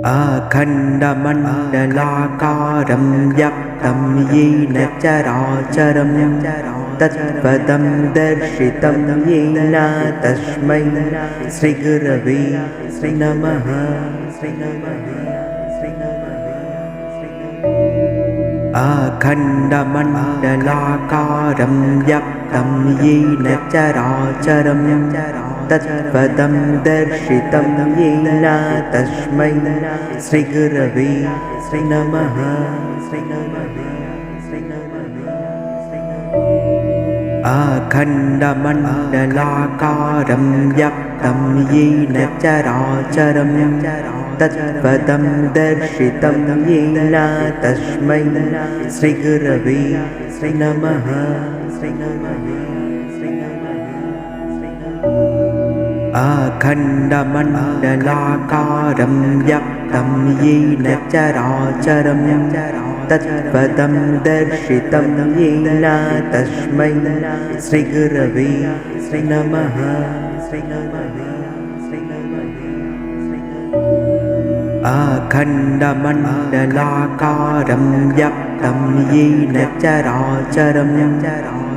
अखण्डमण्डलाकारं व्याप्तं येन चराचरं तत्पदं दर्शितं येन तस्मै श्रीगुरवे नमः। अखण्डमण्डलाकारं व्याप्तं येन चराचरं तत्पदं दर्शितं येन तस्मै श्रीगुरवे नमः। अखण्डमण्डलाकारं व्याप्तं येन चराचरं तत्पदं दर्शितं येन तस्मै श्रीगुरवे नमः। अखण्डमण्डलाकारं व्याप्तं येन चराचरं तत्पदं दर्शितं येन तस्मै श्रीगुरवे नमः। अखण्डमण्डलाकारं व्याप्तं येन चराचरं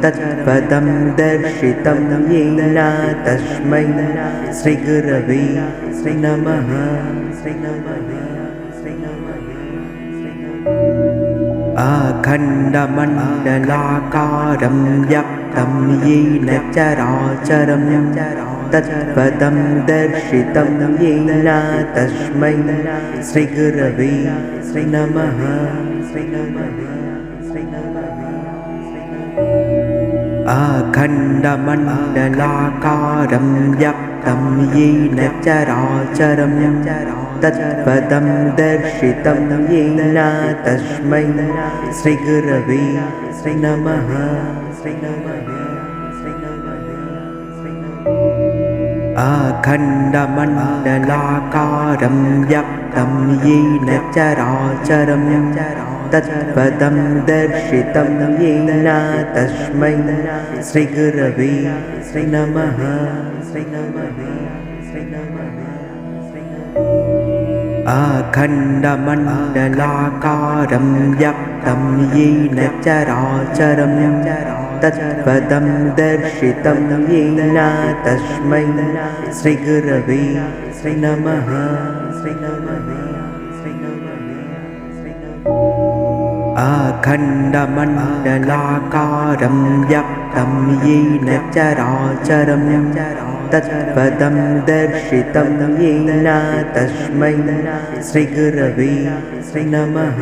तत्पदं दर्शितं येन तस्मै श्रीगुरवे नमः। अखण्डमण्डलाकारं व्याप्तं येन चराचरं तत्पदं दर्शितं येन तस्मै श्रीगुरवे नमः। अखण्डमण्डलाकारं व्याप्तं येन चराचरं तत्पदं दर्शितं येन तस्मै श्रीगुरवे नमः। अखण्डमण्डलाकारं व्याप्तं येन चराचरं तत्पदं दर्शितं येन तस्मै श्रीगुरवे नमः। अखण्डमण्डलाकारं व्याप्तं येन चराचरं तत्पदं दर्शितं येन तस्मै श्रीगुरवे नमः। अखण्डमण्डलाकारं व्याप्तं येन चराचरं तत्पदं दर्शितं येन तस्मै श्रीगुरवे नमः।